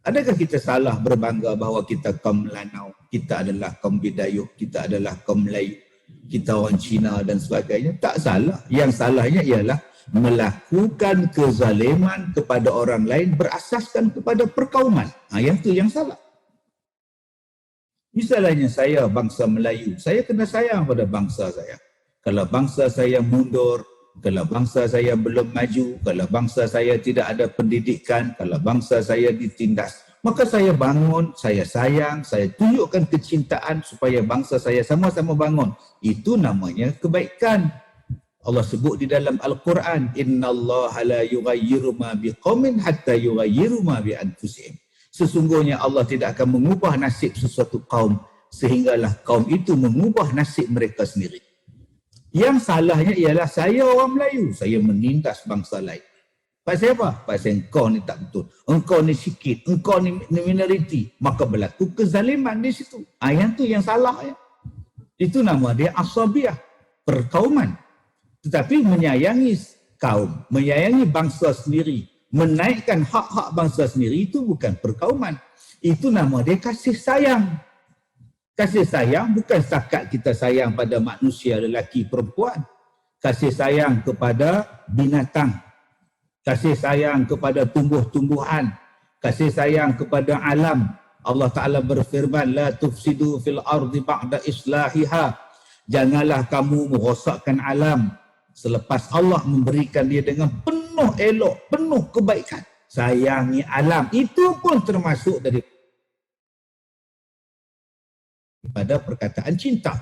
Adakah kita salah berbangga bahawa kita kaum Melanau, kita adalah kaum Bidayuh, kita adalah kaum Melayu, kita orang Cina dan sebagainya? Tak salah. Yang salahnya ialah melakukan kezaliman kepada orang lain berasaskan kepada perkauman. Yang tu yang salah. Misalnya saya bangsa Melayu, saya kena sayang pada bangsa saya. Kalau bangsa saya mundur, kalau bangsa saya belum maju, kalau bangsa saya tidak ada pendidikan, kalau bangsa saya ditindas, maka saya bangun, saya sayang, saya tunjukkan kecintaan supaya bangsa saya sama-sama bangun. Itu namanya kebaikan. Allah sebut di dalam Al-Quran, innallaha la yughayyiru ma biqaumin hatta yughayyiru ma bi anfusihim. Sesungguhnya Allah tidak akan mengubah nasib sesuatu kaum sehinggalah kaum itu mengubah nasib mereka sendiri. Yang salahnya ialah saya orang Melayu, saya menindas bangsa lain. Pasal apa? Pasal engkau ni tak betul. Engkau ni sikit, engkau ni minoriti, maka berlaku kezaliman di situ. Yang tu yang salah ya. Itu nama dia asabiah, perkauman. Tetapi menyayangi kaum, menyayangi bangsa sendiri, menaikkan hak-hak bangsa sendiri, itu bukan perkauman. Itu nama dia kasih sayang. Kasih sayang bukan setakat kita sayang pada manusia, lelaki, perempuan. Kasih sayang kepada binatang. Kasih sayang kepada tumbuh-tumbuhan. Kasih sayang kepada alam. Allah Ta'ala berfirman, la tufsidu fil ardi ba'da islahiha. Janganlah kamu merosakkan alam selepas Allah memberikan dia dengan penuh elok, penuh kebaikan. Sayangi alam, itu pun termasuk daripada perkataan cinta.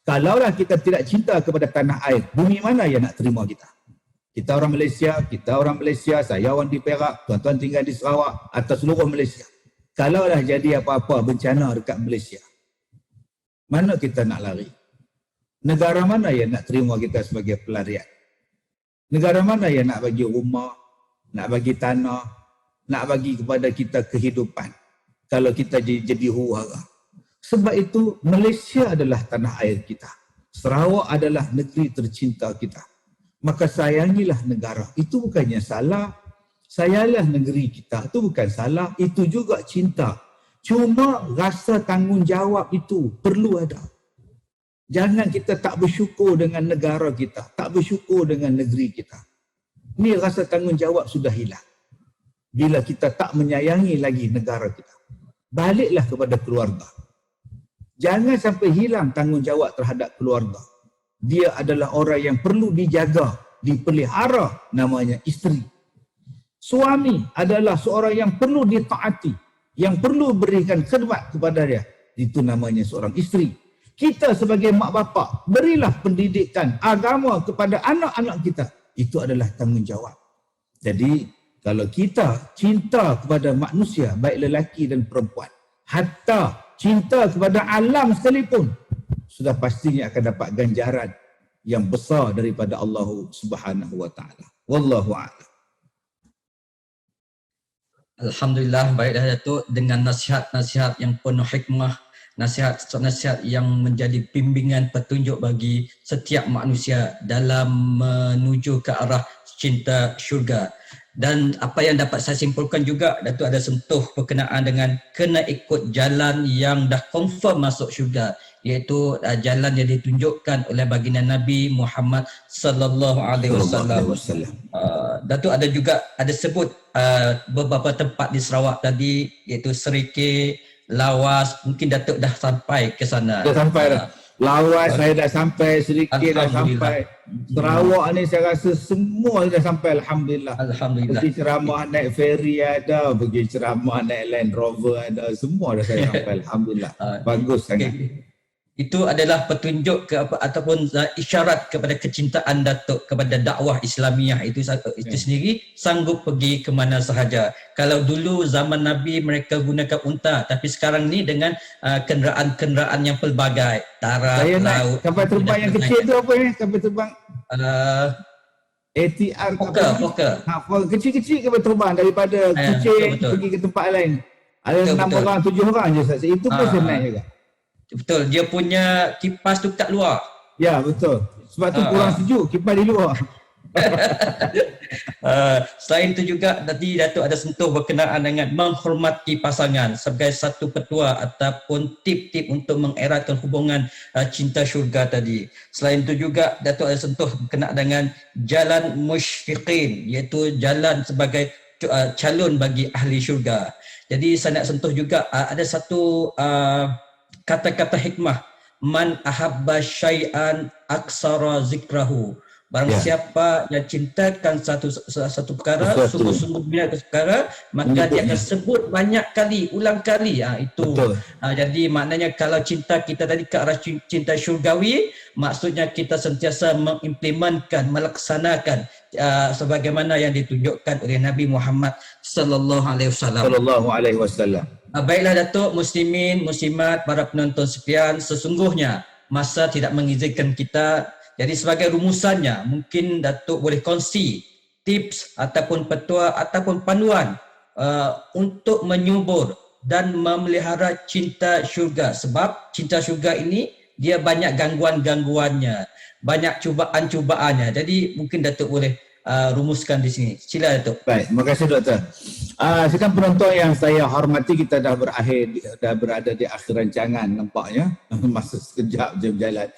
Kalaulah kita tidak cinta kepada tanah air, bumi mana yang nak terima kita? Kita orang Malaysia, saya orang di Perak, tuan-tuan tinggal di Sarawak atau seluruh Malaysia. Kalaulah jadi apa-apa bencana dekat Malaysia, mana kita nak lari? Negara mana yang nak terima kita sebagai pelarian? Negara mana yang nak bagi rumah, nak bagi tanah, nak bagi kepada kita kehidupan kalau kita jadi huru-hara? Sebab itu Malaysia adalah tanah air kita. Sarawak adalah negeri tercinta kita. Maka sayangilah negara. Itu bukannya salah. Sayangilah negeri kita. Itu bukan salah. Itu juga cinta. Cuma rasa tanggungjawab itu perlu ada. Jangan kita tak bersyukur dengan negara kita. Tak bersyukur dengan negeri kita. Ini rasa tanggungjawab sudah hilang. Bila kita tak menyayangi lagi negara kita. Baliklah kepada keluarga. Jangan sampai hilang tanggungjawab terhadap keluarga. Dia adalah orang yang perlu dijaga, dipelihara, namanya isteri. Suami adalah seorang yang perlu ditaati, yang perlu berikan khidmat kepada dia. Itu namanya seorang isteri. Kita sebagai mak bapak, berilah pendidikan agama kepada anak-anak kita. Itu adalah tanggungjawab. Jadi, kalau kita cinta kepada manusia, baik lelaki dan perempuan, hatta cinta kepada alam sekalipun, sudah pastinya akan dapat ganjaran yang besar daripada Allah Subhanahu wa taala. Wallahu a'lam. Alhamdulillah, baiklah Datuk, dengan nasihat-nasihat yang penuh hikmah, nasihat-nasihat yang menjadi bimbingan petunjuk bagi setiap manusia dalam menuju ke arah cinta syurga. Dan apa yang dapat saya simpulkan juga, Datuk ada sentuh berkenaan dengan kena ikut jalan yang dah confirm masuk syurga, iaitu jalan yang ditunjukkan oleh baginda Nabi Muhammad sallallahu alaihi wasallam. Datuk ada juga sebut beberapa tempat di Sarawak tadi, iaitu Serikit, Lawas, mungkin Datuk dah sampai ke sana. Dah sampai dah. Lawas saya dah sampai, Serikit dah sampai. Sarawak ni saya rasa semua dah sampai, alhamdulillah. Alhamdulillah. Pergi ceramah naik ferry ada, pergi ceramah naik Land Rover ada, semua dah saya sampai, alhamdulillah. Bagus sangat. Itu adalah petunjuk ataupun isyarat kepada kecintaan Datuk kepada dakwah Islamiah itu sendiri, sanggup pergi ke mana sahaja. Kalau dulu zaman Nabi mereka gunakan unta, tapi sekarang ni dengan kenderaan-kenderaan yang pelbagai, darat, laut. Kapal terbang yang kecil tu apa ni? Kapal terbang ATR, Fokker. Kecil-kecil kapal terbang daripada Kuching pergi ke tempat lain. Ada 6 orang, 7 orang je. Itu pun senang juga. Betul, dia punya kipas tu kat luar. Ya, betul. Sebab tu kurang sejuk, kipas di luar. Selain itu juga tadi Datuk ada sentuh berkenaan dengan menghormati pasangan sebagai satu petua ataupun tip-tip untuk mengeratkan hubungan cinta syurga tadi. Selain itu juga Datuk ada sentuh berkenaan dengan jalan musyfiqin, iaitu jalan sebagai calon bagi ahli syurga. Jadi saya nak sentuh juga ada satu kata-kata hikmah, man ahabba syai'an aksara zikrahu. Barang siapa yang cintakan satu perkara, sungguh-sungguh minat perkara, maka dia akan sebut banyak kali, ulang kali. Itu. Jadi maknanya kalau cinta kita tadi ke arah cinta syurgawi, maksudnya kita sentiasa mengimplementkan, melaksanakan sebagaimana yang ditunjukkan oleh Nabi Muhammad sallallahu alaihi wasallam. Baiklah Datuk, muslimin, muslimat, para penonton sekalian, sesungguhnya masa tidak mengizinkan kita. Jadi sebagai rumusannya, mungkin Datuk boleh kongsi tips ataupun petua ataupun panduan untuk menyubur dan memelihara cinta syurga. Sebab cinta syurga ini dia banyak gangguan-gangguannya, banyak cubaan-cubaannya. Jadi mungkin Datuk boleh rumuskan di sini. Sila Datuk. Baik, terima kasih Doktor. Sekarang penonton yang saya hormati, kita dah berada di akhir rancangan nampaknya. Masa sekejap je berjalan.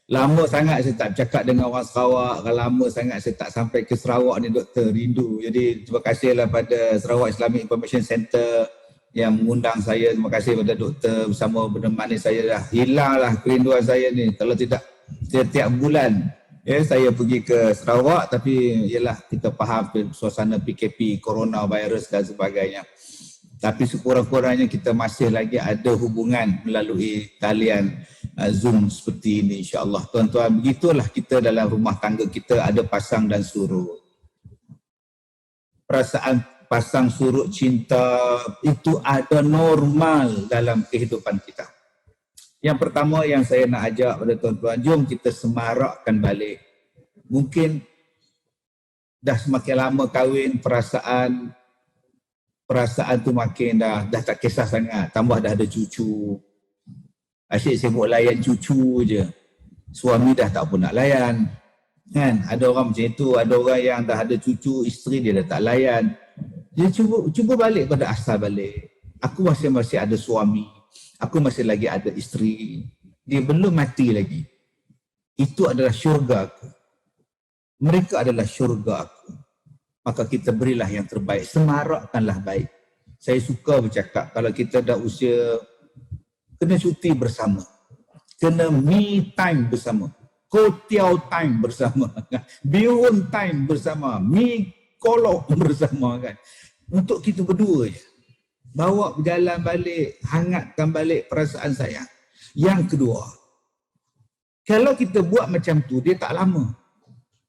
Lama sangat saya tak bercakap dengan orang Sarawak, lama sangat saya tak sampai ke Sarawak ni Doktor, rindu. Jadi terima kasihlah pada Sarawak Islamic Information Center yang mengundang saya. Terima kasih kepada Doktor bersama menemani saya. Dah hilanglah kerinduan saya ni. Kalau tidak, setiap bulan Ya, saya pergi ke Sarawak tapi ialah kita faham suasana PKP, coronavirus dan sebagainya. Tapi sekurang-kurangnya kita masih lagi ada hubungan melalui talian Zoom seperti ini, insya-Allah. Tuan-tuan, begitulah kita dalam rumah tangga kita ada pasang dan surut. Perasaan pasang surut cinta itu ada normal dalam kehidupan kita. Yang pertama yang saya nak ajak pada tuan-tuan, jom kita semarakkan balik. Mungkin dah semakin lama kahwin, perasaan tu makin dah tak kisah sangat. Tambah dah ada cucu. Asyik sibuk layan cucu je. Suami dah tak pun nak layan. Kan? Ada orang macam itu, ada orang yang dah ada cucu, isteri dia dah tak layan. Dia cuba balik pada asal balik. Aku masih ada suami. Aku masih lagi ada isteri. Dia belum mati lagi. Itu adalah syurga aku. Mereka adalah syurga aku. Maka kita berilah yang terbaik. Semarakkanlah baik. Saya suka bercakap, kalau kita dah usia, kena cuti bersama. Kena me time bersama. Kotiau time bersama. Bihun time bersama. Mi kolok bersama kan. Untuk kita berdua je. Bawa berjalan balik, hangatkan balik perasaan saya. Yang kedua, kalau kita buat macam tu, dia tak lama.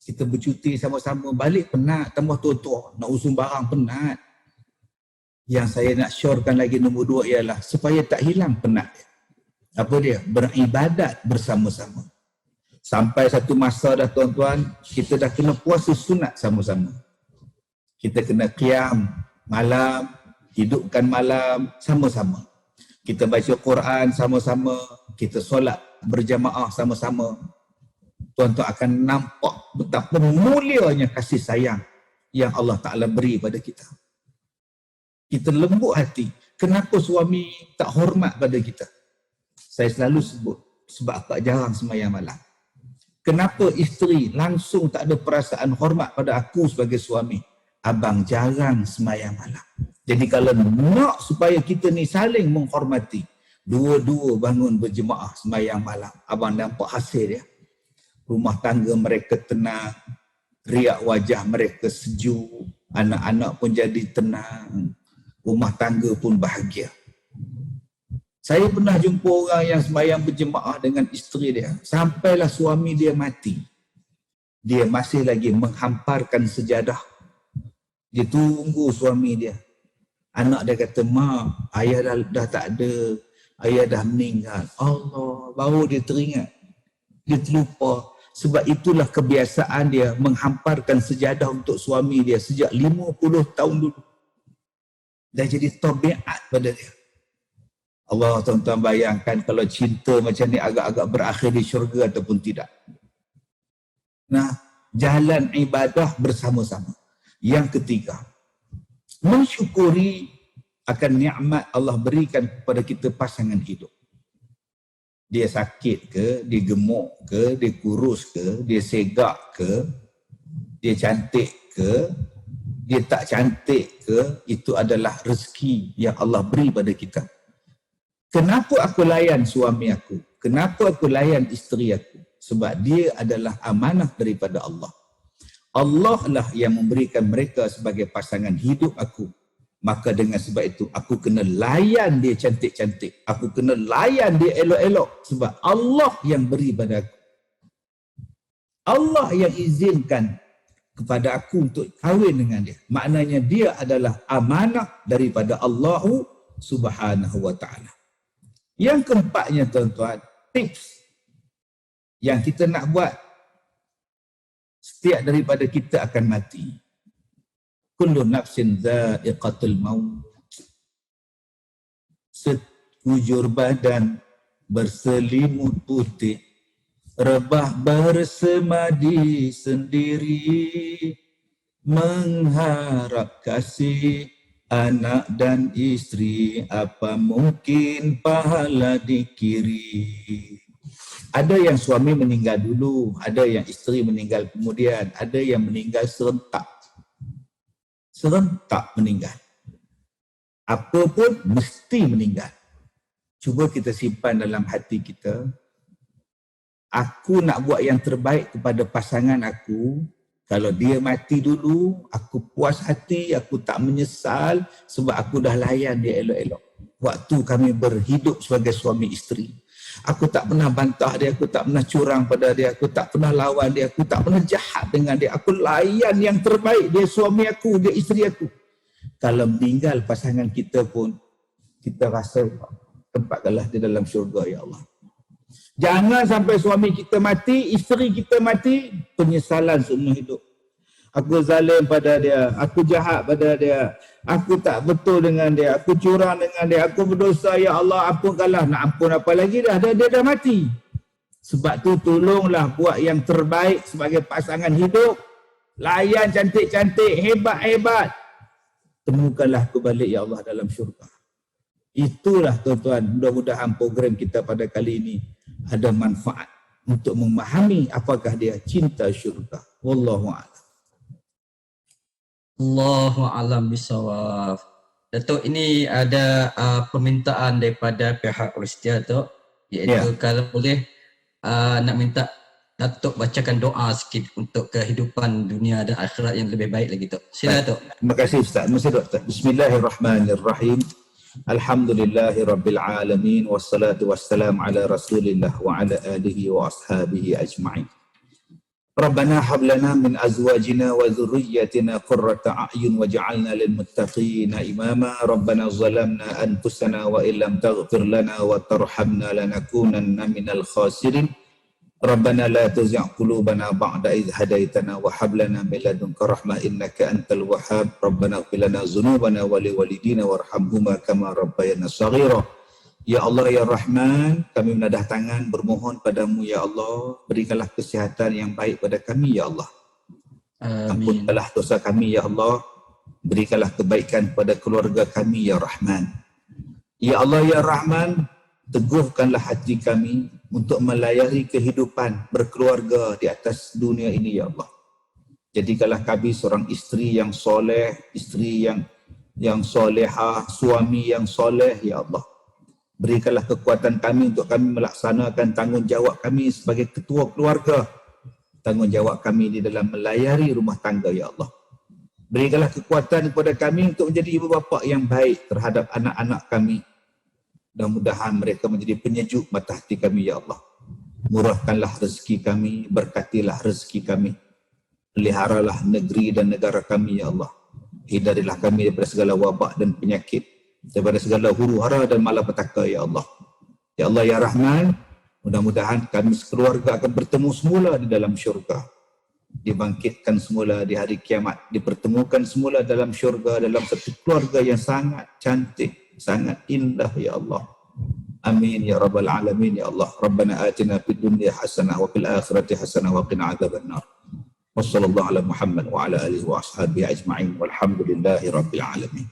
Kita bercuti sama-sama, balik penat, tambah tua-tua, nak usung barang penat. Yang saya nak syorkan lagi nombor 2 ialah supaya tak hilang penat dia. Apa dia? Beribadat bersama-sama. Sampai satu masa dah tuan-tuan, kita dah kena puasa sunat sama-sama. Kita kena qiyam malam, hidupkan malam sama-sama. Kita baca Quran sama-sama, kita solat berjamaah sama-sama. Tuan-tuan akan nampak betapa mulianya kasih sayang yang Allah Ta'ala beri pada kita. Kita lembut hati. Kenapa suami tak hormat pada kita? Saya selalu sebut, sebab akak jarang sembahyang malam. Kenapa isteri langsung tak ada perasaan hormat pada aku sebagai suami? Abang jarang sembahyang malam. Jadi kalau nak supaya kita ni saling menghormati, dua-dua bangun berjemaah sembahyang malam, abang nampak hasil dia. Rumah tangga mereka tenang, riak wajah mereka sejuk, anak-anak pun jadi tenang, rumah tangga pun bahagia. Saya pernah jumpa orang yang sembahyang berjemaah dengan isteri dia, sampailah suami dia mati. Dia masih lagi menghamparkan sejadah. Dia tunggu suami dia. Anak dia kata, "Mak, ayah dah tak ada, ayah dah meninggal." Allah, baru dia teringat. Dia terlupa. Sebab itulah kebiasaan dia menghamparkan sejadah untuk suami dia sejak 50 tahun dulu. Dah jadi tabiat pada dia. Allah, tuan-tuan bayangkan kalau cinta macam ni agak-agak berakhir di syurga ataupun tidak. Nah, jalan ibadah bersama-sama. Yang ketiga, mensyukuri akan nikmat Allah berikan kepada kita pasangan hidup. Dia sakit ke, dia gemuk ke, dia kurus ke, dia segak ke, dia cantik ke, dia tak cantik ke, itu adalah rezeki yang Allah beri pada kita. Kenapa aku layan suami aku? Kenapa aku layan isteri aku? Sebab dia adalah amanah daripada Allah. Allah lah yang memberikan mereka sebagai pasangan hidup aku. Maka dengan sebab itu, aku kena layan dia cantik-cantik. Aku kena layan dia elok-elok. Sebab Allah yang beri pada aku. Allah yang izinkan kepada aku untuk kahwin dengan dia. Maknanya dia adalah amanah daripada Allah Subhanahu wa ta'ala. Yang keempatnya tuan-tuan, tips yang kita nak buat. Setiap daripada kita akan mati. Kullu nafsin dha'iqatul maut. Sekujur badan berselimut putih, rebah bersemadi sendiri, mengharap kasih anak dan isteri, apa mungkin pahala dikiri. Ada yang suami meninggal dulu, ada yang isteri meninggal kemudian, ada yang meninggal serentak. Serentak meninggal. Apa pun mesti meninggal. Cuba kita simpan dalam hati kita, Aku nak buat yang terbaik kepada pasangan aku. Kalau dia mati dulu, aku puas hati, aku tak menyesal sebab aku dah layan dia elok-elok. Waktu kami berhidup sebagai suami isteri. Aku tak pernah bantah dia, aku tak pernah curang pada dia, aku tak pernah lawan dia, aku tak pernah jahat dengan dia. Aku layan yang terbaik, dia suami aku, dia isteri aku. Kalau meninggal pasangan kita pun, kita rasa tempatkanlah di dalam syurga, ya Allah. Jangan sampai suami kita mati, isteri kita mati, penyesalan seumur hidup. Aku zalim pada dia, aku jahat pada dia, aku tak betul dengan dia, aku curang dengan dia, aku berdosa, ya Allah ampunkanlah. Nak ampun apa lagi dah, dia dah mati. Sebab tu tolonglah buat yang terbaik sebagai pasangan hidup. Layan cantik-cantik, hebat-hebat. Temukanlah aku balik, ya Allah, dalam syurga. Itulah tuan-tuan, mudah-mudahan program kita pada kali ini ada manfaat untuk memahami apakah dia cinta syurga. Wallahu a'lam. Allahu a'lam bisawab. Datuk, ini ada permintaan daripada pihak Ristia, Datuk, iaitu kalau boleh nak minta Datuk bacakan doa sikit untuk kehidupan dunia dan akhirat yang lebih baik lagi, Datuk. Sila, Datuk. Terima kasih Ustaz. Bismillahirrahmanirrahim. Alhamdulillahi Rabbil Alamin. Wassalatu wassalam ala Rasulillah wa ala alihi wa ashabihi ajma'in. Rabbana hablana min azwajina wa dhurriyyatina qurrata a'yun waj'alna lil muttaqina imama. Rabbana zalamna anfusana wa illam taghfir lana wa tarhamna lanakunanna minal khasirin. Rabbana la tuzigh qulubana ba'da idh hadaitana wa hab lana min ladunka rahmah innaka antal wahhab. Rabbana ighfir lana dhunubana wa liwalidina warhamhuma kama rabbayana shaghira. Ya Allah ya Rahman, kami menadah tangan bermohon padamu ya Allah, berikanlah kesihatan yang baik pada kami ya Allah. Amin. Ampunkanlah dosa kami ya Allah, berikanlah kebaikan pada keluarga kami ya Rahman. Ya Allah ya Rahman, teguhkanlah hati kami untuk melayari kehidupan berkeluarga di atas dunia ini ya Allah. Jadikanlah kami seorang isteri yang soleh, isteri yang solehah, suami yang soleh ya Allah. Berikanlah kekuatan kami untuk kami melaksanakan tanggungjawab kami sebagai ketua keluarga, tanggungjawab kami di dalam melayari rumah tangga ya Allah. Berikanlah kekuatan kepada kami untuk menjadi ibu bapa yang baik terhadap anak-anak kami. Mudah-mudahan mereka menjadi penyejuk mata hati kami ya Allah. Murahkanlah rezeki kami, berkatilah rezeki kami. Peliharalah negeri dan negara kami ya Allah. Hindarilah kami daripada segala wabak dan penyakit, daripada segala huru-hara dan malapetaka ya Allah. Ya Allah ya Rahman, mudah-mudahan kami sekeluarga akan bertemu semula di dalam syurga. Dibangkitkan semula di hari kiamat, dipertemukan semula dalam syurga dalam satu keluarga yang sangat cantik, sangat indah ya Allah. Amin ya rabbal alamin ya Allah. Rabbana atina fid dunya hasanah wa fil akhirati hasanah wa qina adzabannar. Wassallallahu ala Muhammad wa ala alihi wa ashabihi ajma'in walhamdulillahi rabbil alamin.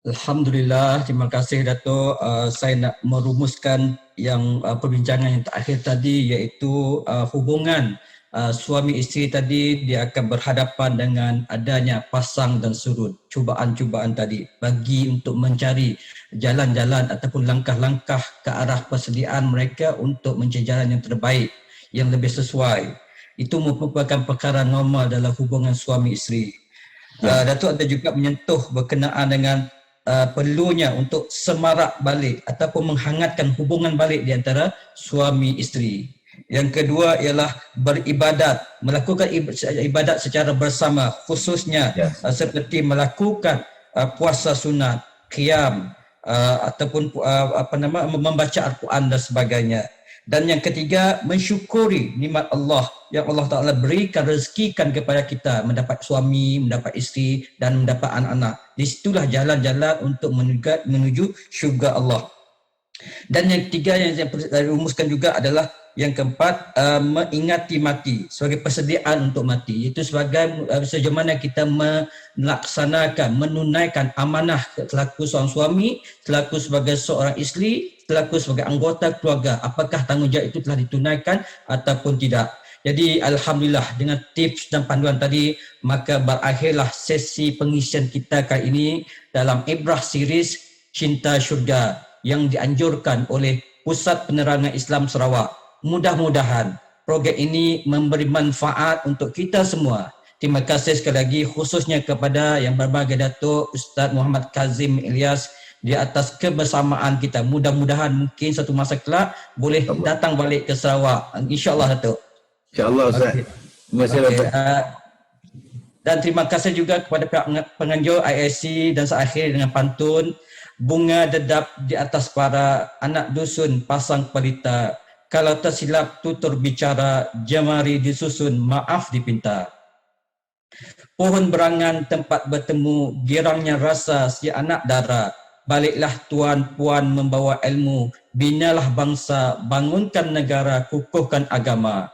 Alhamdulillah, terima kasih Datuk. Saya nak merumuskan yang perbincangan yang terakhir tadi, iaitu hubungan suami isteri tadi. Dia akan berhadapan dengan adanya pasang dan surut, cubaan-cubaan tadi, bagi untuk mencari jalan-jalan ataupun langkah-langkah ke arah persediaan mereka untuk mencari jalan yang terbaik, yang lebih sesuai. Itu merupakan perkara normal dalam hubungan suami isteri. Datuk ada juga menyentuh berkenaan dengan perlunya untuk semarak balik ataupun menghangatkan hubungan balik di antara suami isteri. Yang kedua ialah beribadat, melakukan ibadat secara bersama, khususnya seperti melakukan puasa sunat, qiyam, ataupun membaca Al-Quran dan sebagainya. Dan yang ketiga, mensyukuri nikmat Allah yang Allah Ta'ala berikan, rezekikan kepada kita, mendapat suami, mendapat isteri dan mendapat anak-anak. Di situlah jalan-jalan untuk menuju syurga Allah. Dan yang ketiga yang saya rumuskan juga adalah yang keempat, mengingati mati sebagai persediaan untuk mati. Itu sebagai sejauh mana kita melaksanakan, menunaikan amanah selaku seorang suami, selaku sebagai seorang isteri, selaku sebagai anggota keluarga. Apakah tanggungjawab itu telah ditunaikan ataupun tidak. Jadi alhamdulillah dengan tips dan panduan tadi, maka berakhirlah sesi pengisian kita kali ini dalam Ibrah series Cinta Syurga yang dianjurkan oleh Pusat Penerangan Islam Sarawak. Mudah-mudahan program ini memberi manfaat untuk kita semua. Terima kasih sekali lagi khususnya kepada Yang Berbahagia Datuk Ustaz Muhammad Kazim Ilyas di atas kebersamaan kita. Mudah-mudahan mungkin satu masa kelak boleh datang balik ke Sarawak. InsyaAllah Datuk. InsyaAllah Ustaz. Terima kasih Datuk. Dan terima kasih juga kepada pihak penganjur IIC dan seakhir dengan pantun bunga dedap di atas para anak dusun pasang pelita. Kalau tersilap tutur bicara, jemari disusun, maaf dipinta. Pohon berangan tempat bertemu, girangnya rasa si anak dara. Baliklah tuan puan membawa ilmu, binalah bangsa, bangunkan negara, kukuhkan agama.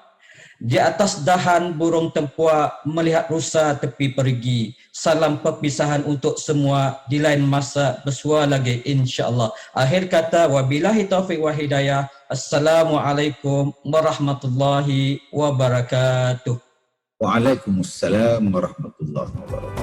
Di atas dahan burung tempuak melihat rusa tepi pergi. Salam perpisahan untuk semua, di lain masa bersua lagi insya-Allah. Akhir kata wabillahi taufiq wa hidayah. Assalamualaikum warahmatullahi wabarakatuh. Waalaikumsalam warahmatullahi wabarakatuh.